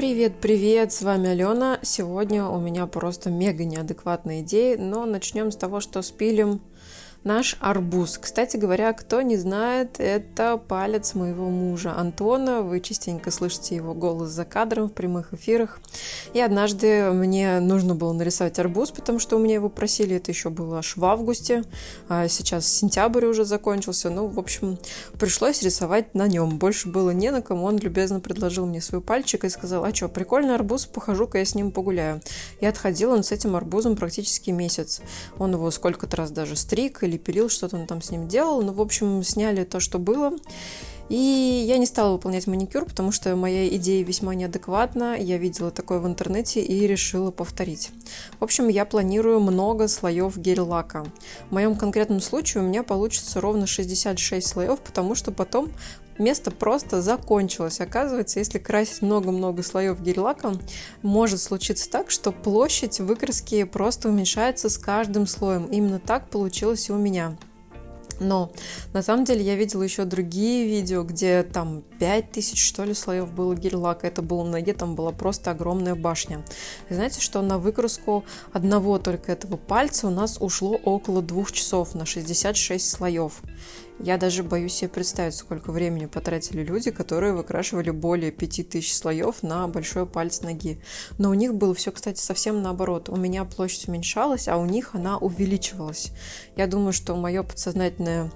Привет, с вами Алена. Сегодня у меня просто мега неадекватная идея, но начнем с того, что спилим наш арбуз. Кстати говоря, кто не знает, это палец моего мужа Антона. Вы частенько слышите его голос за кадром в прямых эфирах. И однажды мне нужно было нарисовать арбуз, потому что у меня его просили. Это еще было аж в августе. А сейчас сентябрь уже закончился. Ну, в общем, пришлось рисовать на нем. Больше было не на ком. Он любезно предложил мне свой пальчик и сказал: а что, прикольный арбуз, похожу-ка я с ним погуляю. И отходил он с этим арбузом практически месяц. Он его сколько-то раз даже стриг или пилил, что-то он там с ним делал. Ну, в общем, сняли то, что было. И я не стала выполнять маникюр, потому что моя идея весьма неадекватна. Я видела такое в интернете и решила повторить. В общем, я планирую много слоев гель-лака. В моем конкретном случае у меня получится ровно 66 слоев, потому что потом место просто закончилось. Оказывается, если красить много-много слоев гель-лаком, может случиться так, что площадь выкраски просто уменьшается с каждым слоем. Именно так получилось и у меня. Но на самом деле я видела еще другие видео, где там 5000 что ли слоев было гель-лака. Это было в ноге, там была просто огромная башня. И знаете, что на выкраску одного только этого пальца у нас ушло около 2 часов на 66 слоев. Я даже боюсь себе представить, сколько времени потратили люди, которые выкрашивали более 5000 слоев на большой палец ноги. Но у них было все, кстати, совсем наоборот. У меня площадь уменьшалась, а у них она увеличивалась. Я думаю, что мой подсознательный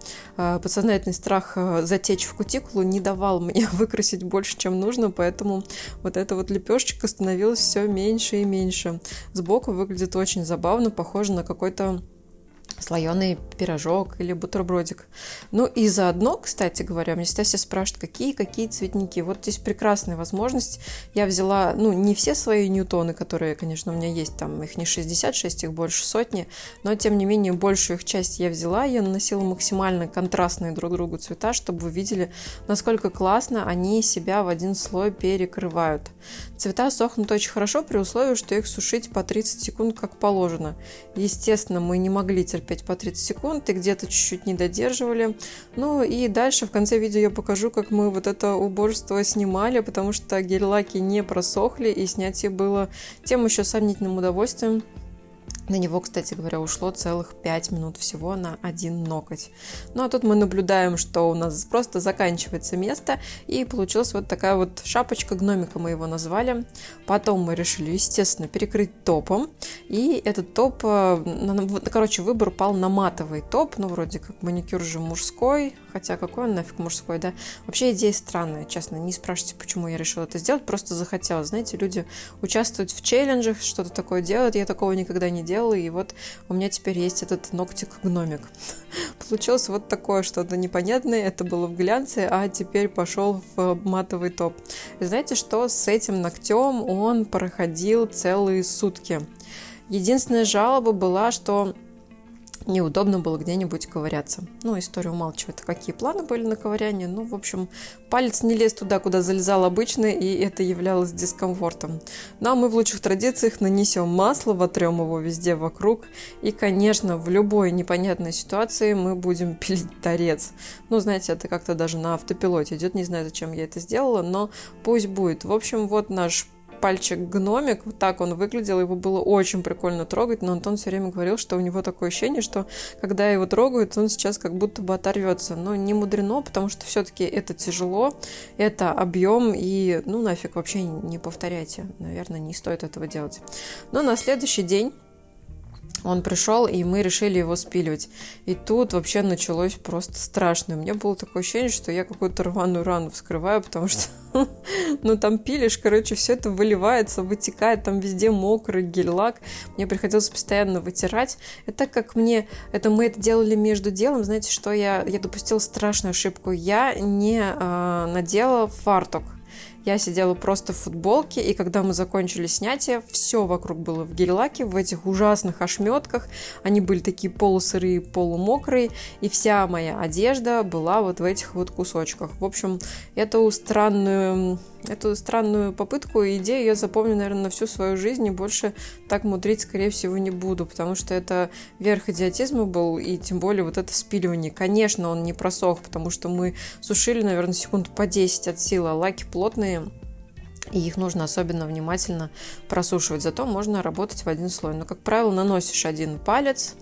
страх затечь в кутикулу не давал мне выкрасить больше, чем нужно, поэтому вот эта вот лепешечка становилась все меньше и меньше. Сбоку выглядит очень забавно, похоже на какой-то слоеный пирожок или бутербродик. Ну и заодно, кстати говоря, мне всегда все спрашивают, какие цветники. Вот здесь прекрасная возможность. Я взяла, не все свои ньютоны, которые, конечно, у меня есть, там их не 66, их больше сотни, но тем не менее большую их часть я взяла. Я наносила максимально контрастные друг другу цвета, чтобы вы видели, насколько классно они себя в один слой перекрывают. Цвета сохнут очень хорошо при условии, что их сушить по 30 секунд как положено. Естественно, мы не могли терпеть по 30 секунд и где-то чуть-чуть не додерживали. Ну и дальше в конце видео я покажу, как мы вот это убожество снимали, потому что гель-лаки не просохли и снять их было тем еще сомнительным удовольствием. На него, кстати говоря, ушло целых 5 минут всего на один ноготь. Ну а тут мы наблюдаем, что у нас просто заканчивается место, и получилась вот такая вот шапочка гномика, мы его назвали. Потом мы решили, естественно, перекрыть топом, и этот топ, выбор пал на матовый топ, вроде как маникюр же мужской, хотя какой он нафиг мужской, да? Вообще идея странная, честно, не спрашивайте, почему я решила это сделать, просто захотела. Знаете, люди участвуют в челленджах, что-то такое делают, я такого никогда не делала, и вот у меня теперь есть этот ногтик-гномик. Получилось вот такое что-то непонятное, это было в глянце, а теперь пошел в матовый топ. И знаете, что с этим ногтем он проходил целые сутки. Единственная жалоба была, что неудобно было где-нибудь ковыряться. История умалчивает, какие планы были на ковыряние. В общем, палец не лез туда, куда залезал обычно, и это являлось дискомфортом. Ну, а мы в лучших традициях нанесем масло, вотрем его везде вокруг. И, конечно, в любой непонятной ситуации мы будем пилить торец. Знаете, это как-то даже на автопилоте идет. Не знаю, зачем я это сделала, но пусть будет. В общем, вот наш пальчик-гномик, вот так он выглядел, его было очень прикольно трогать, но Антон все время говорил, что у него такое ощущение, что когда его трогают, он сейчас как будто бы оторвется. Но не мудрено, потому что все-таки это тяжело, это объем, и нафиг вообще не повторяйте. Наверное, не стоит этого делать. Но на следующий день он пришел, и мы решили его спиливать. И тут вообще началось просто страшно. У меня было такое ощущение, что я какую-то рваную рану вскрываю, потому что там пилишь, все это выливается, вытекает, там везде мокрый гель-лак. Мне приходилось постоянно вытирать. Мы это делали между делом. Знаете, что я допустила страшную ошибку. Я не надела фартук. Я сидела просто в футболке, и когда мы закончили снятие, все вокруг было в гель-лаке, в этих ужасных ошметках. Они были такие полусырые, полумокрые, и вся моя одежда была вот в этих вот кусочках. В общем, эту странную попытку и идею я запомню, наверное, на всю свою жизнь, и больше так мудрить, скорее всего, не буду, потому что это верх идиотизма был, и тем более вот это спиливание. Конечно, он не просох, потому что мы сушили, наверное, секунд по 10 от силы, а лаки плотные. и их нужно особенно внимательно просушивать. Зато можно работать в один слой. Но, как правило, наносишь один палец,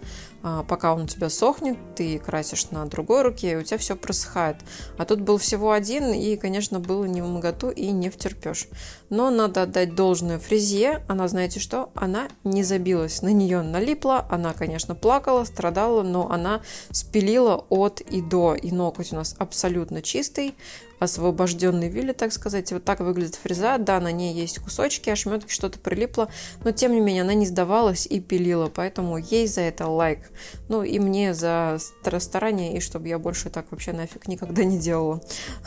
пока он у тебя сохнет, ты красишь на другой руке, и у тебя все просыхает. А тут был всего один, и, конечно, было не вмоготу и не втерпешь. Но надо отдать должное фрезе. Она, знаете что, она не забилась. На нее налипла, она, конечно, плакала, страдала, но она спилила от и до. И ноготь у нас абсолютно чистый, освобожденный вилли, так сказать. Вот так выглядит фреза. Да, на ней есть кусочки, ошметки, что-то прилипло, но тем не менее она не сдавалась и пилила, поэтому ей за это лайк. Ну и мне за старание, и чтобы я больше так вообще нафиг никогда не делала.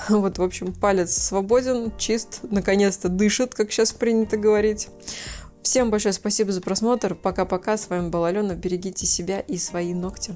Вот, в общем, палец свободен, чист, наконец-то дышит, как сейчас принято говорить. Всем большое спасибо за просмотр. Пока-пока. С вами была Алена. Берегите себя и свои ногти.